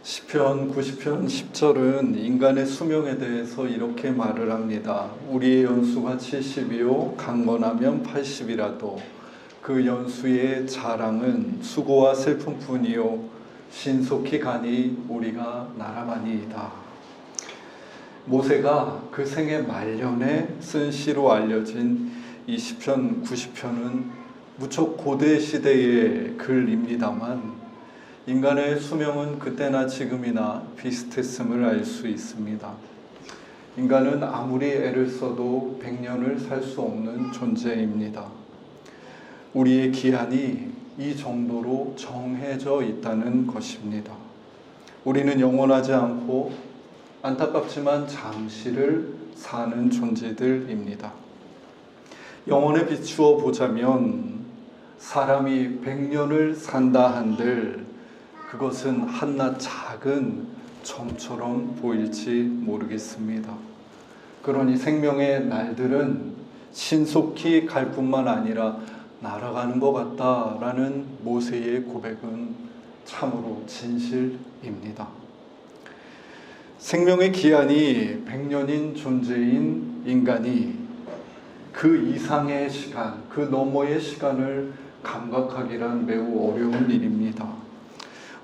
시편 90편 10절은 인간의 수명에 대해서 이렇게 말을 합니다. 우리의 연수가 70이요 강건하면 80이라도 그 연수의 자랑은 수고와 슬픔뿐이요 신속히 가니 우리가 날아가니이다. 모세가 그 생의 말년에 쓴 시로 알려진 이 시편 90편은 무척 고대 시대의 글입니다만 인간의 수명은 그때나 지금이나 비슷했음을 알 수 있습니다. 인간은 아무리 애를 써도 100년을 살 수 없는 존재입니다. 우리의 기한이 이 정도로 정해져 있다는 것입니다. 우리는 영원하지 않고 안타깝지만 잠시를 사는 존재들입니다. 영혼에 비추어 보자면 사람이 100년을 산다 한들 그것은 한낱 작은 점처럼 보일지 모르겠습니다. 그러니 생명의 날들은 신속히 갈 뿐만 아니라 날아가는 것 같다라는 모세의 고백은 참으로 진실입니다. 생명의 기한이 100년인 존재인 인간이 그 이상의 시간, 그 너머의 시간을 감각하기란 매우 어려운 일입니다.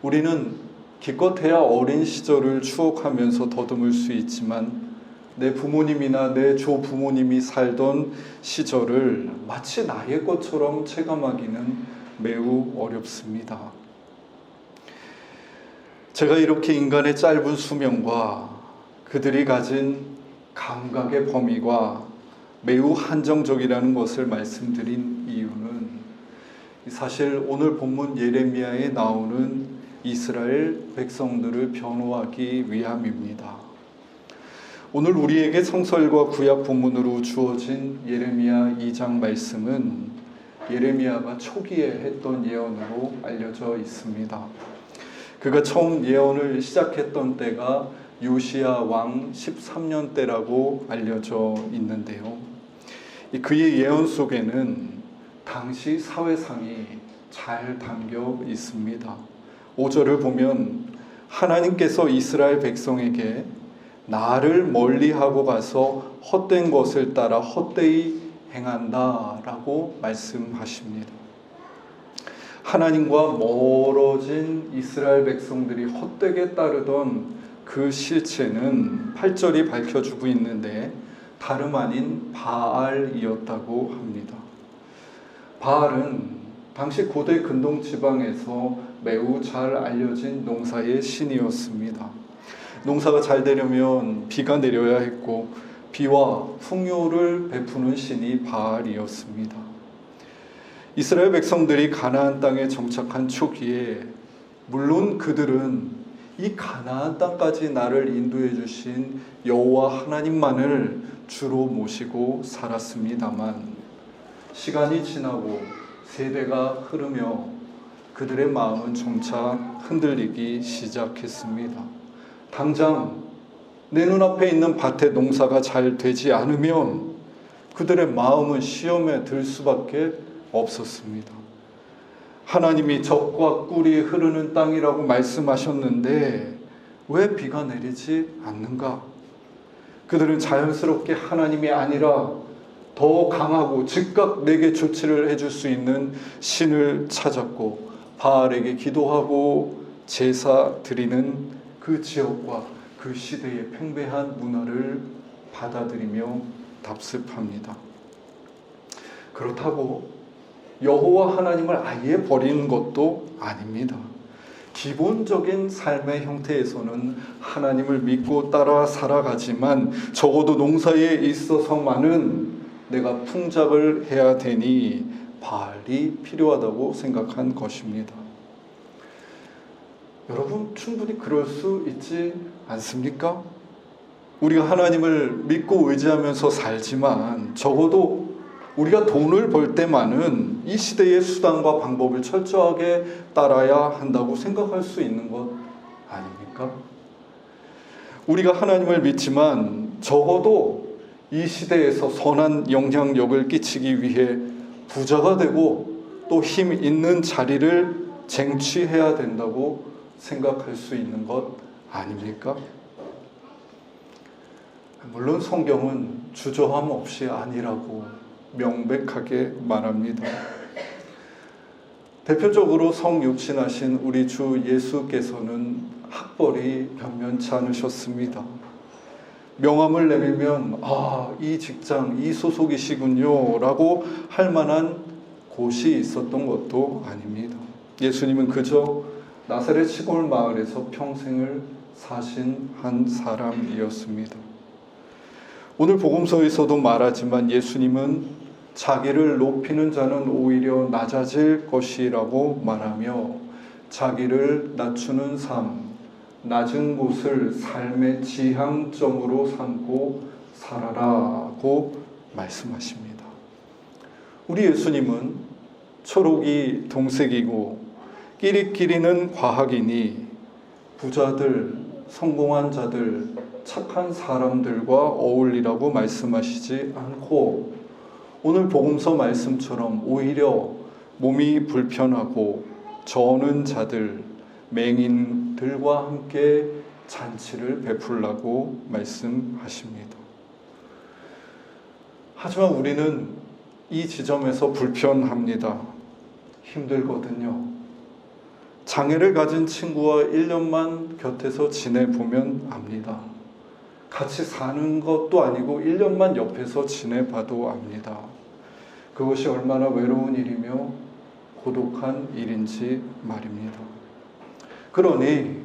우리는 기껏해야 어린 시절을 추억하면서 더듬을 수 있지만 내 부모님이나 내 조부모님이 살던 시절을 마치 나의 것처럼 체감하기는 매우 어렵습니다. 제가 이렇게 인간의 짧은 수명과 그들이 가진 감각의 범위가 매우 한정적이라는 것을 말씀드린 이유는 사실 오늘 본문 예레미야에 나오는 이스라엘 백성들을 변호하기 위함입니다. 오늘 우리에게 성설과 구약 본문으로 주어진 예레미야 2장 말씀은 예레미야가 초기에 했던 예언으로 알려져 있습니다. 그가 처음 예언을 시작했던 때가 요시야 왕 13년 때라고 알려져 있는데요. 그의 예언 속에는 당시 사회상이 잘 담겨 있습니다. 5절을 보면 하나님께서 이스라엘 백성에게 나를 멀리하고 가서 헛된 것을 따라 헛되이 행한다라고 말씀하십니다. 하나님과 멀어진 이스라엘 백성들이 헛되게 따르던 그 실체는 8절이 밝혀주고 있는데 다름 아닌 바알이었다고 합니다. 바알은 당시 고대 근동 지방에서 매우 잘 알려진 농사의 신이었습니다. 농사가 잘 되려면 비가 내려야 했고 비와 풍요를 베푸는 신이 바알이었습니다. 이스라엘 백성들이 가나안 땅에 정착한 초기에 물론 그들은 이 가나안 땅까지 나를 인도해 주신 여호와 하나님만을 주로 모시고 살았습니다만 시간이 지나고 세대가 흐르며 그들의 마음은 점차 흔들리기 시작했습니다. 당장 내 눈앞에 있는 밭의 농사가 잘 되지 않으면 그들의 마음은 시험에 들 수밖에 없었습니다. 하나님이 젖과 꿀이 흐르는 땅이라고 말씀하셨는데 왜 비가 내리지 않는가? 그들은 자연스럽게 하나님이 아니라 더 강하고 즉각 내게 조치를 해줄 수 있는 신을 찾았고 바알에게 기도하고 제사 드리는 그 지역과 그 시대의 팽배한 문화를 받아들이며 답습합니다. 그렇다고 여호와 하나님을 아예 버리는 것도 아닙니다. 기본적인 삶의 형태에서는 하나님을 믿고 따라 살아가지만 적어도 농사에 있어서만은 내가 풍작을 해야 되니 바알이 필요하다고 생각한 것입니다. 여러분 충분히 그럴 수 있지 않습니까? 우리가 하나님을 믿고 의지하면서 살지만 적어도 우리가 돈을 벌 때만은 이 시대의 수단과 방법을 철저하게 따라야 한다고 생각할 수 있는 것 아닙니까? 우리가 하나님을 믿지만 적어도 이 시대에서 선한 영향력을 끼치기 위해 부자가 되고 또 힘 있는 자리를 쟁취해야 된다고 생각할 수 있는 것 아닙니까? 물론 성경은 주저함 없이 아니라고 명백하게 말합니다. 대표적으로 성육신하신 우리 주 예수께서는 학벌이 변변치 않으셨습니다. 명함을 내밀면 이 직장, 이 소속이시군요 라고 할 만한 곳이 있었던 것도 아닙니다. 예수님은 그저 나사렛 시골 마을에서 평생을 사신 한 사람이었습니다. 오늘 복음서에서도 말하지만 예수님은 자기를 높이는 자는 오히려 낮아질 것이라고 말하며 자기를 낮추는 삶, 낮은 곳을 삶의 지향점으로 삼고 살아라고 말씀하십니다. 우리 예수님은 초록이 동색이고 끼리끼리는 과학이니 부자들, 성공한 자들, 착한 사람들과 어울리라고 말씀하시지 않고 오늘 복음서 말씀처럼 오히려 몸이 불편하고 저는 자들, 맹인들과 함께 잔치를 베풀라고 말씀하십니다. 하지만 우리는 이 지점에서 불편합니다. 힘들거든요. 장애를 가진 친구와 1년만 곁에서 지내보면 압니다. 같이 사는 것도 아니고 1년만 옆에서 지내봐도 압니다. 그것이 얼마나 외로운 일이며 고독한 일인지 말입니다. 그러니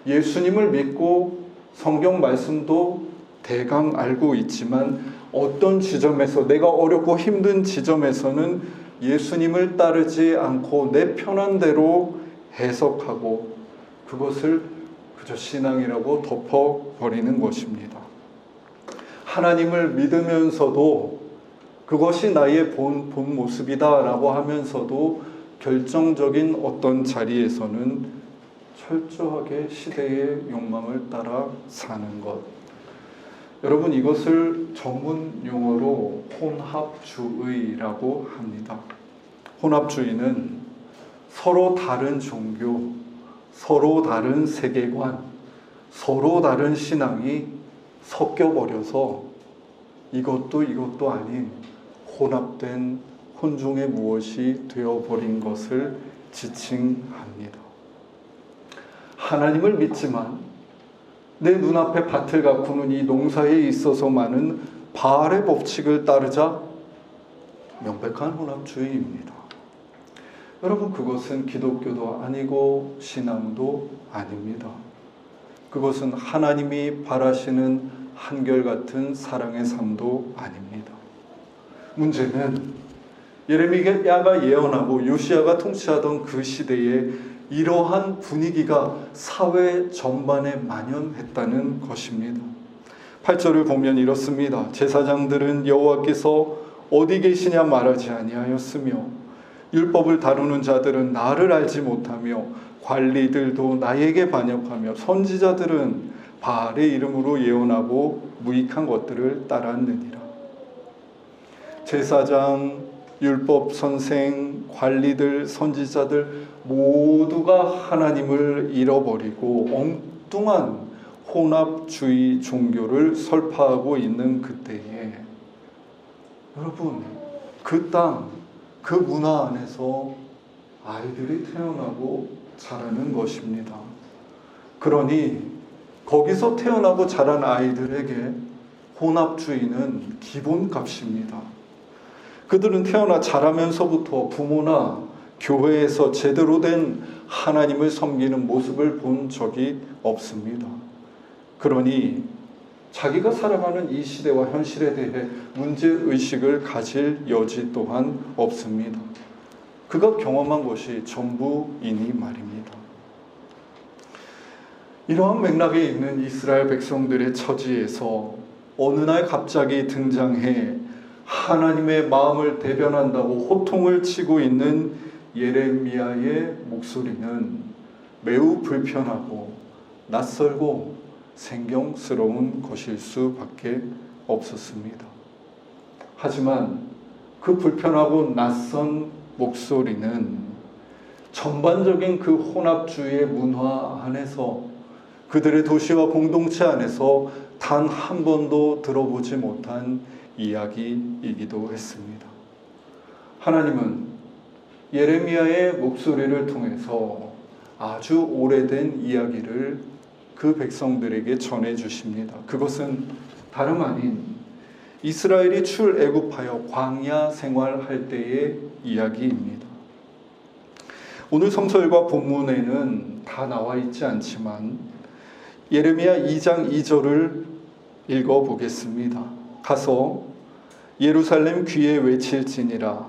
예수님을 믿고 성경 말씀도 대강 알고 있지만 어떤 지점에서 내가 어렵고 힘든 지점에서는 예수님을 따르지 않고 내 편한 대로 해석하고 그것을 그저 신앙이라고 덮어버리는 것입니다. 하나님을 믿으면서도 그것이 나의 본 모습이다라고 하면서도 결정적인 어떤 자리에서는 철저하게 시대의 욕망을 따라 사는 것. 여러분, 이것을 전문 용어로 혼합주의라고 합니다. 혼합주의는 서로 다른 종교, 서로 다른 세계관, 서로 다른 신앙이 섞여버려서 이것도 아닌 혼합된 혼종의 무엇이 되어버린 것을 지칭합니다. 하나님을 믿지만 내 눈앞에 밭을 가꾸는 이 농사에 있어서만은 바알의 법칙을 따르자 명백한 혼합주의입니다. 여러분, 그것은 기독교도 아니고 신앙도 아닙니다. 그것은 하나님이 바라시는 한결같은 사랑의 삶도 아닙니다. 문제는 예레미야가 예언하고 요시야가 통치하던 그 시대에 이러한 분위기가 사회 전반에 만연했다는 것입니다. 8절을 보면 이렇습니다. 제사장들은 여호와께서 어디 계시냐 말하지 아니하였으며 율법을 다루는 자들은 나를 알지 못하며 관리들도 나에게 반역하며 선지자들은 바알의 이름으로 예언하고 무익한 것들을 따랐느니라. 제사장, 율법 선생, 관리들, 선지자들 모두가 하나님을 잃어버리고 엉뚱한 혼합주의 종교를 설파하고 있는 그때에 여러분, 그 땅, 그 문화 안에서 아이들이 태어나고 자라는 것입니다. 그러니 거기서 태어나고 자란 아이들에게 혼합주의는 기본값입니다. 그들은 태어나 자라면서부터 부모나 교회에서 제대로 된 하나님을 섬기는 모습을 본 적이 없습니다. 그러니 자기가 살아가는 이 시대와 현실에 대해 문제의식을 가질 여지 또한 없습니다. 그가 경험한 것이 전부이니 말입니다. 이러한 맥락에 있는 이스라엘 백성들의 처지에서 어느 날 갑자기 등장해 하나님의 마음을 대변한다고 호통을 치고 있는 예레미야의 목소리는 매우 불편하고 낯설고 생경스러운 것일 수밖에 없었습니다. 하지만 그 불편하고 낯선 목소리는 전반적인 그 혼합주의의 문화 안에서 그들의 도시와 공동체 안에서 단 한 번도 들어보지 못한 이야기이기도 했습니다. 하나님은 예레미야의 목소리를 통해서 아주 오래된 이야기를 그 백성들에게 전해 주십니다. 그것은 다름 아닌 이스라엘이 출애굽하여 광야 생활할 때의 이야기입니다. 오늘 성서일과 본문에는 다 나와 있지 않지만 예레미야 2장 2절을 읽어보겠습니다. 가서 예루살렘 귀에 외칠지니라.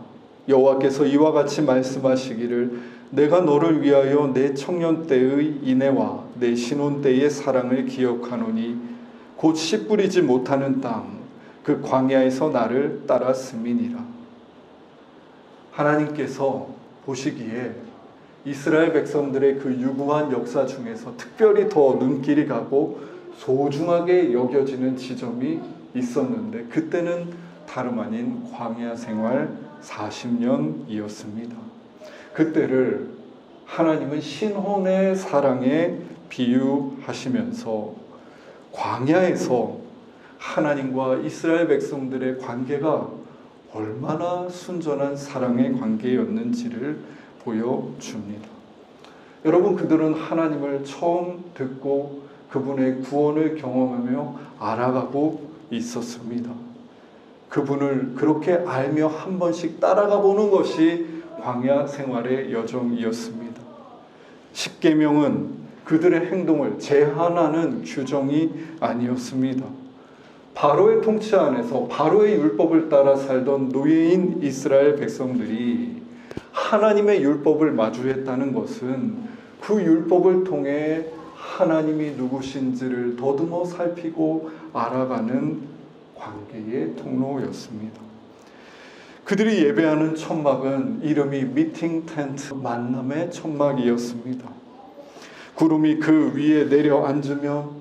여호와께서 이와 같이 말씀하시기를 내가 너를 위하여 내 청년 때의 인애와 내 신혼 때의 사랑을 기억하노니 곧 씨 뿌리지 못하는 땅 그 광야에서 나를 따랐음이니라. 하나님께서 보시기에 이스라엘 백성들의 그 유구한 역사 중에서 특별히 더 눈길이 가고 소중하게 여겨지는 지점이 있었는데 그때는 다름 아닌 광야 생활 40년이었습니다. 그때를 하나님은 신혼의 사랑에 비유하시면서 광야에서 하나님과 이스라엘 백성들의 관계가 얼마나 순전한 사랑의 관계였는지를 보여줍니다. 여러분, 그들은 하나님을 처음 듣고 그분의 구원을 경험하며 알아가고 있었습니다. 그분을 그렇게 알며 한 번씩 따라가 보는 것이 광야 생활의 여정이었습니다. 십계명은 그들의 행동을 제한하는 규정이 아니었습니다. 바로의 통치 안에서 바로의 율법을 따라 살던 노예인 이스라엘 백성들이 하나님의 율법을 마주했다는 것은 그 율법을 통해 하나님이 누구신지를 더듬어 살피고 알아가는 관계의 통로였습니다. 그들이 예배하는 천막은 이름이 미팅 텐트, 만남의 천막이었습니다. 구름이 그 위에 내려앉으면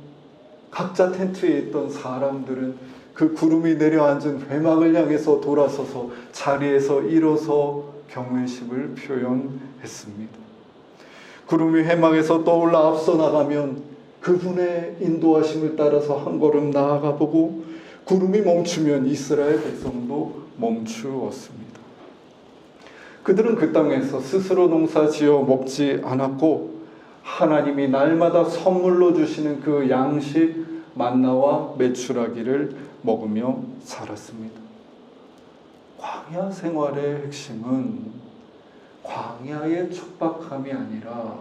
각자 텐트에 있던 사람들은 그 구름이 내려앉은 회막을 향해서 돌아서서 자리에서 일어서 경외심을 표현했습니다. 구름이 회막에서 떠올라 앞서 나가면 그분의 인도하심을 따라서 한 걸음 나아가 보고 구름이 멈추면 이스라엘 백성도 멈추었습니다. 그들은 그 땅에서 스스로 농사 지어 먹지 않았고 하나님이 날마다 선물로 주시는 그 양식 만나와 메추라기를 먹으며 살았습니다. 광야 생활의 핵심은 광야의 촉박함이 아니라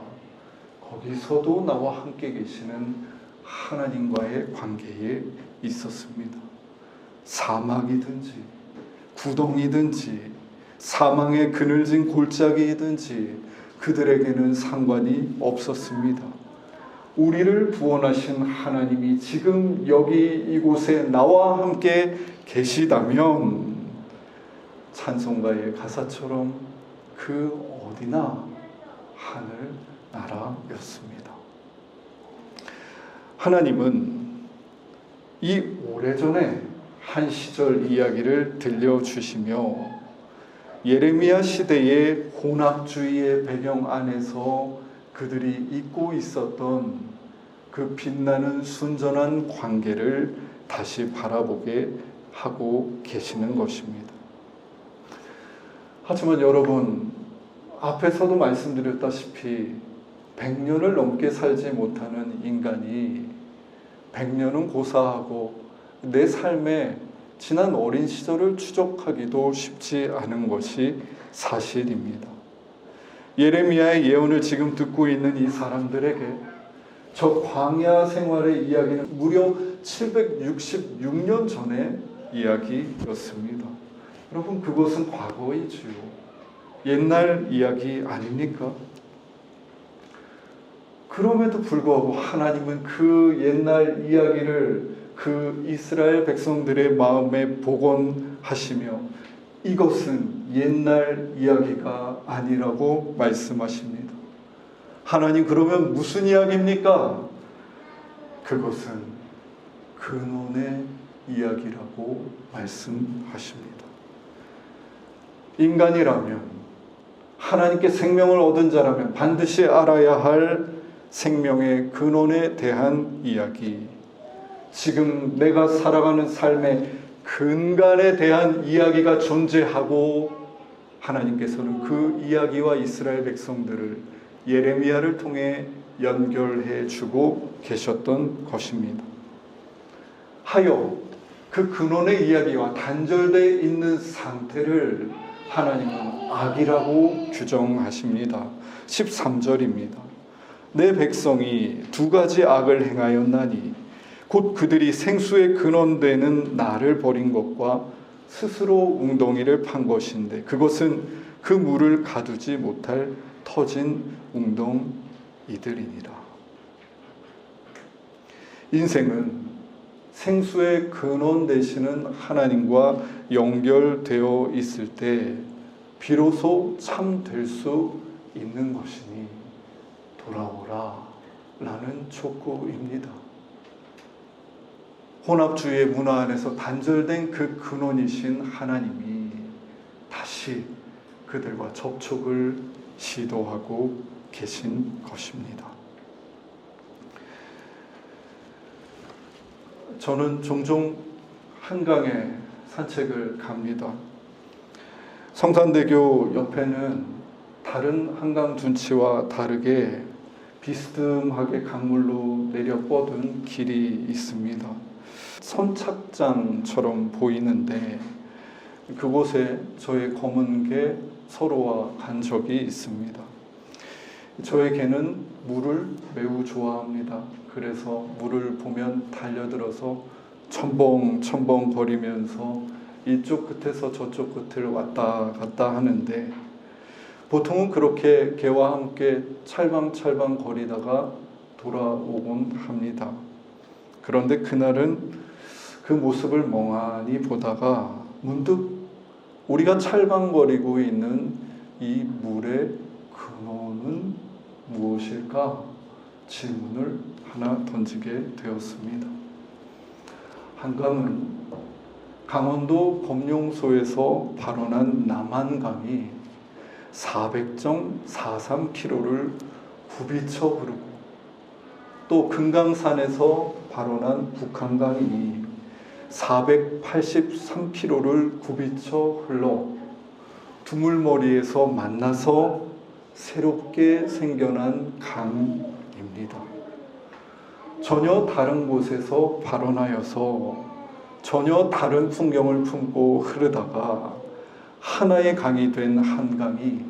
거기서도 나와 함께 계시는 하나님과의 관계에 있었습니다. 사막이든지 구덩이든지 사망의 그늘진 골짜기이든지 그들에게는 상관이 없었습니다. 우리를 구원하신 하나님이 지금 여기 이곳에 나와 함께 계시다면 찬송가의 가사처럼 그 어디나 하늘 나라였습니다. 하나님은 이 오래전에 한 시절 이야기를 들려주시며 예레미야 시대의 혼합주의의 배경 안에서 그들이 잊고 있었던 그 빛나는 순전한 관계를 다시 바라보게 하고 계시는 것입니다. 하지만 여러분, 앞에서도 말씀드렸다시피 100년을 넘게 살지 못하는 인간이 100년은 고사하고 내 삶에 지난 어린 시절을 추적하기도 쉽지 않은 것이 사실입니다. 예레미야의 예언을 지금 듣고 있는 이 사람들에게 저 광야 생활의 이야기는 무려 766년 전의 이야기였습니다. 여러분, 그것은 과거이지요. 옛날 이야기 아닙니까? 그럼에도 불구하고 하나님은 그 옛날 이야기를 그 이스라엘 백성들의 마음에 복원하시며 이것은 옛날 이야기가 아니라고 말씀하십니다. 하나님, 그러면 무슨 이야기입니까? 그것은 근원의 이야기라고 말씀하십니다. 인간이라면 하나님께 생명을 얻은 자라면 반드시 알아야 할 생명의 근원에 대한 이야기, 지금 내가 살아가는 삶의 근간에 대한 이야기가 존재하고, 하나님께서는 그 이야기와 이스라엘 백성들을 예레미야를 통해 연결해 주고 계셨던 것입니다. 하여 그 근원의 이야기와 단절되어 있는 상태를 하나님은 악이라고 규정하십니다. 13절입니다. 내 백성이 두 가지 악을 행하였나니 곧 그들이 생수의 근원되는 나를 버린 것과 스스로 웅덩이를 판 것인데 그것은 그 물을 가두지 못할 터진 웅덩이들이니라. 인생은 생수의 근원 되시는 하나님과 연결되어 있을 때 비로소 참 될 수 있는 것이니 돌아오라 라는 촉구입니다. 혼합주의의 문화 안에서 단절된 그 근원이신 하나님이 다시 그들과 접촉을 시도하고 계신 것입니다. 저는 종종 한강에 산책을 갑니다. 성산대교 옆에는 다른 한강 둔치와 다르게 비스듬하게 강물로 내려 뻗은 길이 있습니다. 선착장처럼 보이는데 그곳에 저의 검은 개 서로와 간 적이 있습니다. 저의 개는 물을 매우 좋아합니다. 그래서 물을 보면 달려들어서 첨벙첨벙 거리면서 이쪽 끝에서 저쪽 끝을 왔다 갔다 하는데, 보통은 그렇게 개와 함께 찰방찰방 거리다가 돌아오곤 합니다. 그런데 그날은 그 모습을 멍하니 보다가 문득 우리가 찰방거리고 있는 이 물의 근원은 무엇일까 질문을 하나 던지게 되었습니다. 한강은 강원도 검룡소에서 발원한 남한강이 400.43km를 굽이쳐 흐르고, 또 금강산에서 발원한 북한강이 483km를 굽이쳐 흘러 두물머리에서 만나서 새롭게 생겨난 강입니다. 전혀 다른 곳에서 발원하여서 전혀 다른 풍경을 품고 흐르다가 하나의 강이 된 한강이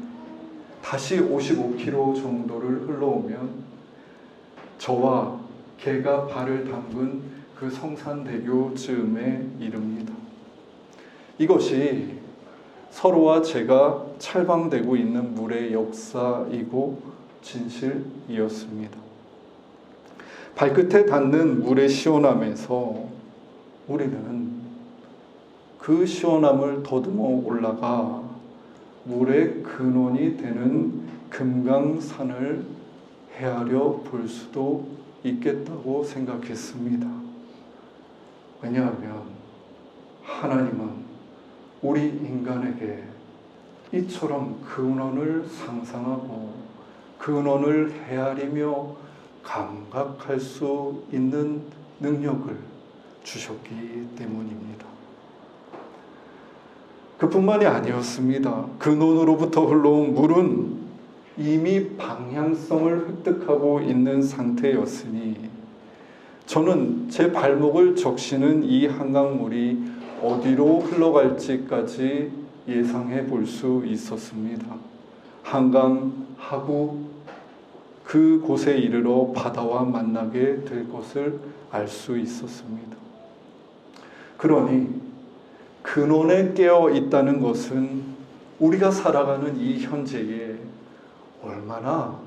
다시 55km 정도를 흘러오면 저와 개가 발을 담근 그 성산대교쯤에 이릅니다. 이것이 서로와 제가 찰방되고 있는 물의 역사이고 진실이었습니다. 발끝에 닿는 물의 시원함에서 우리는 그 시원함을 더듬어 올라가 물의 근원이 되는 금강산을 헤아려 볼 수도 있겠다고 생각했습니다. 왜냐하면 하나님은 우리 인간에게 이처럼 근원을 상상하고 근원을 헤아리며 감각할 수 있는 능력을 주셨기 때문입니다. 그뿐만이 아니었습니다. 근원으로부터 흘러온 물은 이미 방향성을 획득하고 있는 상태였으니 저는 제 발목을 적시는 이 한강물이 어디로 흘러갈지까지 예상해 볼 수 있었습니다. 한강 하구 그곳에 이르러 바다와 만나게 될 것을 알 수 있었습니다. 그러니 근원에 깨어 있다는 것은 우리가 살아가는 이 현재에 얼마나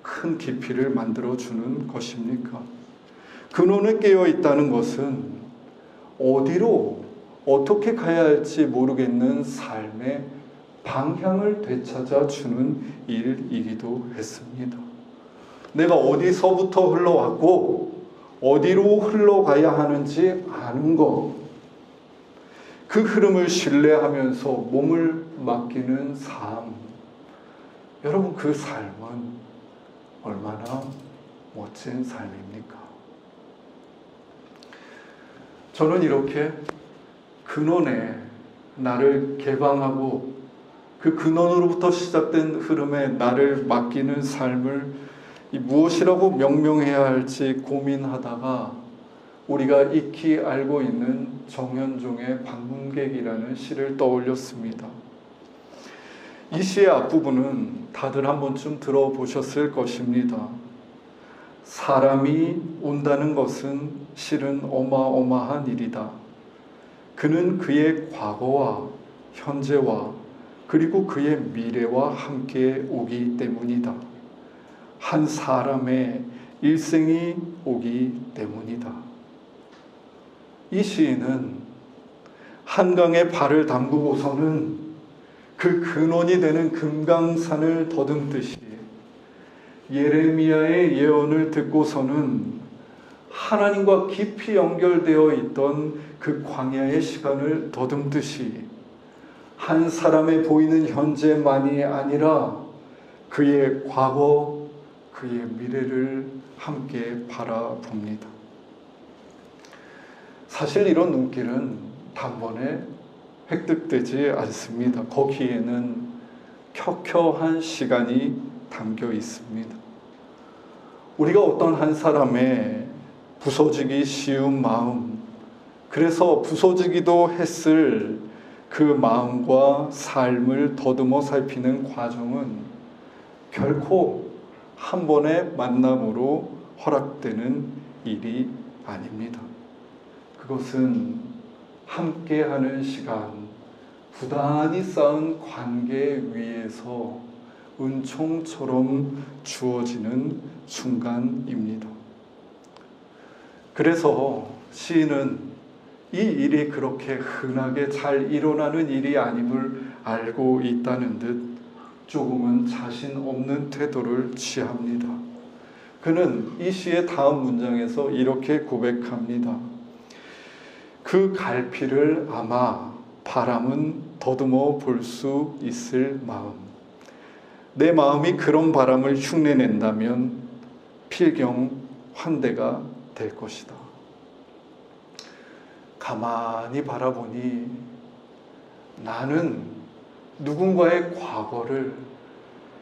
큰 깊이를 만들어주는 것입니까? 근원에 깨어 있다는 것은 어디로 어떻게 가야 할지 모르겠는 삶의 방향을 되찾아 주는 일이기도 했습니다. 내가 어디서부터 흘러왔고 어디로 흘러가야 하는지 아는 것, 그 흐름을 신뢰하면서 몸을 맡기는 삶, 여러분, 그 삶은 얼마나 멋진 삶입니까? 저는 이렇게 근원에 나를 개방하고 그 근원으로부터 시작된 흐름에 나를 맡기는 삶을 무엇이라고 명명해야 할지 고민하다가 우리가 익히 알고 있는 정현종의 방문객이라는 시를 떠올렸습니다. 이 시의 앞부분은 다들 한 번쯤 들어보셨을 것입니다. 사람이 운다는 것은 실은 어마어마한 일이다. 그는 그의 과거와 현재와 그리고 그의 미래와 함께 오기 때문이다. 한 사람의 일생이 오기 때문이다. 이 시인은 한강에 발을 담그고서는 그 근원이 되는 금강산을 더듬듯이 예레미야의 예언을 듣고서는 하나님과 깊이 연결되어 있던 그 광야의 시간을 더듬듯이 한 사람의 보이는 현재만이 아니라 그의 과거, 그의 미래를 함께 바라봅니다. 사실 이런 눈길은 단번에 획득되지 않습니다. 거기에는 켜켜한 시간이 담겨 있습니다. 우리가 어떤 한 사람의 부서지기 쉬운 마음, 그래서 부서지기도 했을 그 마음과 삶을 더듬어 살피는 과정은 결코 한 번의 만남으로 허락되는 일이 아닙니다. 그것은 함께하는 시간, 부단히 쌓은 관계 위에서 은총처럼 주어지는 순간입니다. 그래서 시인은 이 일이 그렇게 흔하게 잘 일어나는 일이 아님을 알고 있다는 듯 조금은 자신 없는 태도를 취합니다. 그는 이 시의 다음 문장에서 이렇게 고백합니다. 그 갈피를 아마 바람은 더듬어 볼 수 있을 마음. 내 마음이 그런 바람을 흉내낸다면 필경 환대가 될 것이다. 가만히 바라보니 나는 누군가의 과거를,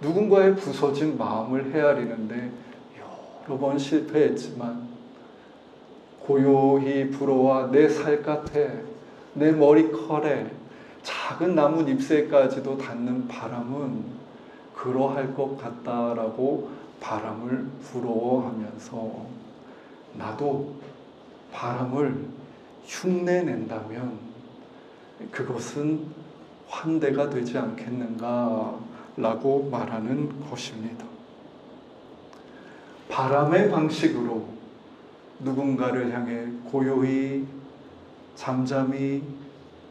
누군가의 부서진 마음을 헤아리는데 여러 번 실패했지만 고요히 불어와 내 살갗에, 내 머리컬에, 작은 나뭇 잎새까지도 닿는 바람은 그러할 것 같다라고 바람을 부러워하면서 나도 바람을 흉내낸다면 그것은 환대가 되지 않겠는가 라고 말하는 것입니다. 바람의 방식으로 누군가를 향해 고요히 잠잠히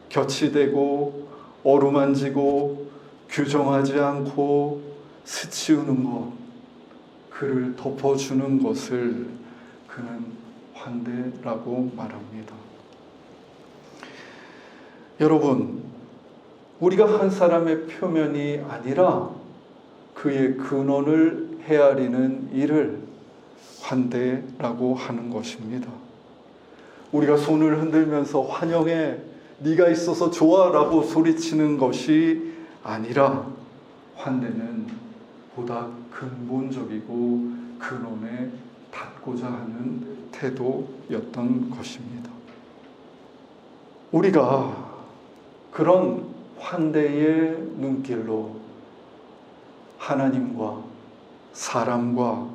곁이 되고 어루만지고 규정하지 않고 스치우는 것, 그를 덮어주는 것을 그는 환대라고 말합니다. 여러분, 우리가 한 사람의 표면이 아니라 그의 근원을 헤아리는 일을 환대라고 하는 것입니다. 우리가 손을 흔들면서 환영해, 네가 있어서 좋아라고 소리치는 것이 아니라 환대는 보다 근본적이고 근원에 닿고자 하는 태도였던 것입니다. 우리가 그런 환대의 눈길로 하나님과 사람과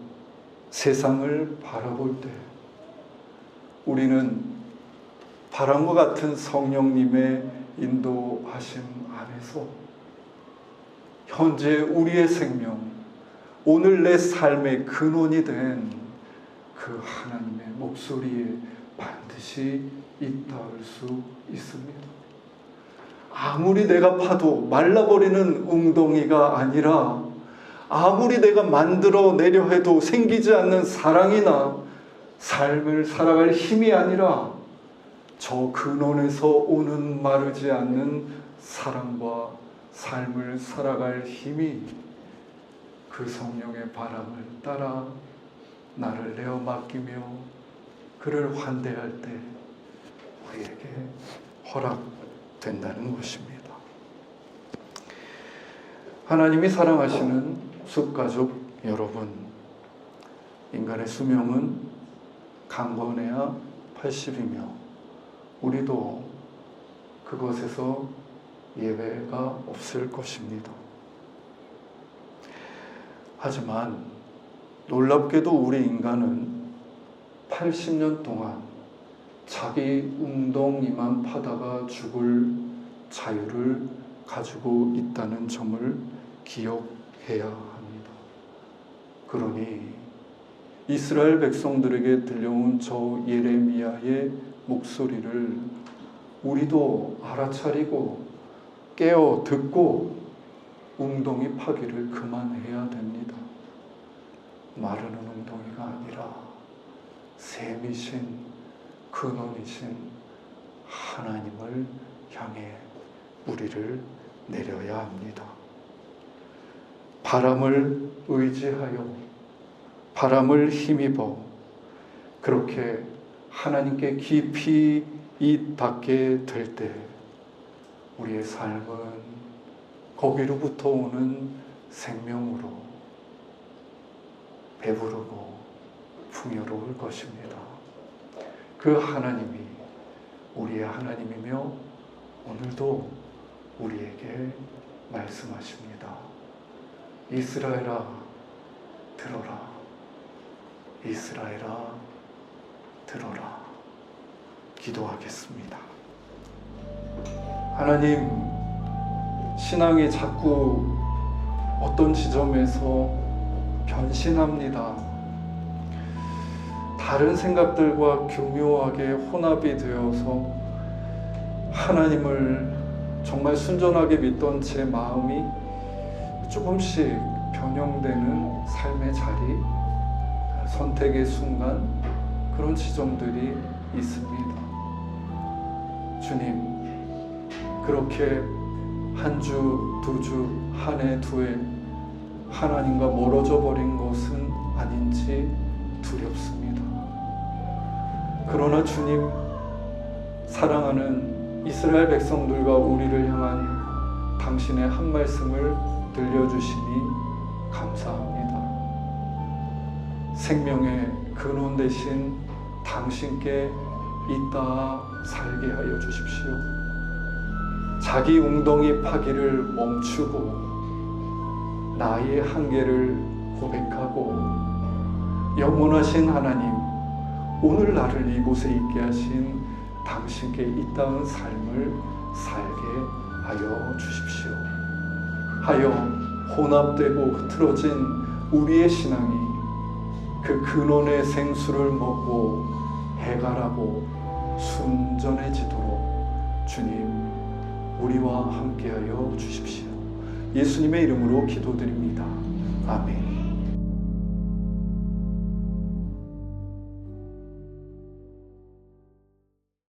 세상을 바라볼 때 우리는 바람과 같은 성령님의 인도하심 안에서 현재 우리의 생명, 오늘 내 삶의 근원이 된 그 하나님의 목소리에 반드시 잇닿을 수 있습니다. 아무리 내가 파도 말라버리는 웅덩이가 아니라 아무리 내가 만들어내려 해도 생기지 않는 사랑이나 삶을 살아갈 힘이 아니라 저 근원에서 오는 마르지 않는 사랑과 삶을 살아갈 힘이 그 성령의 바람을 따라 나를 내어 맡기며 그를 환대할 때 우리에게 허락된다는 것입니다. 하나님이 사랑하시는 숲가족 여러분, 인간의 수명은 강건해야 80이며 우리도 그것에서 예외가 없을 것입니다. 하지만 놀랍게도 우리 인간은 80년 동안 자기 웅덩이만 파다가 죽을 자유를 가지고 있다는 점을 기억해야 합니다. 그러니 이스라엘 백성들에게 들려온 저 예레미야의 목소리를 우리도 알아차리고 깨어 듣고 웅덩이 파기를 그만해야 됩니다. 마르는 웅덩이가 아니라 샘이신 근원이신 하나님을 향해 우리를 내려야 합니다. 바람을 의지하여 바람을 힘입어 그렇게 하나님께 깊이 이 닿게 될 때 우리의 삶은 거기로부터 오는 생명으로 배부르고 풍요로울 것입니다. 그 하나님이 우리의 하나님이며 오늘도 우리에게 말씀하십니다. 이스라엘아 들어라. 이스라엘아 들어라. 기도하겠습니다. 하나님, 신앙이 자꾸 어떤 지점에서 변신합니다. 다른 생각들과 교묘하게 혼합이 되어서 하나님을 정말 순전하게 믿던 제 마음이 조금씩 변형되는 삶의 자리, 선택의 순간, 그런 지점들이 있습니다. 주님, 그렇게 한 주, 두 주, 한 해, 두 해 하나님과 멀어져 버린 것은 아닌지 두렵습니다. 그러나 주님, 사랑하는 이스라엘 백성들과 우리를 향한 당신의 한 말씀을 들려주시니 감사합니다. 생명의 근원 되신 당신께 잇따라 살게 하여 주십시오. 자기 웅덩이 파기를 멈추고 나의 한계를 고백하고 영원하신 하나님, 오늘 나를 이곳에 있게 하신 당신께 잇따른 삶을 살게 하여 주십시오. 하여 혼합되고 흐트러진 우리의 신앙이 그 근원의 생수를 먹고 해갈하고 순전해지도록 주님, 우리와 함께하여 주십시오. 예수님의 이름으로 기도드립니다. 아멘.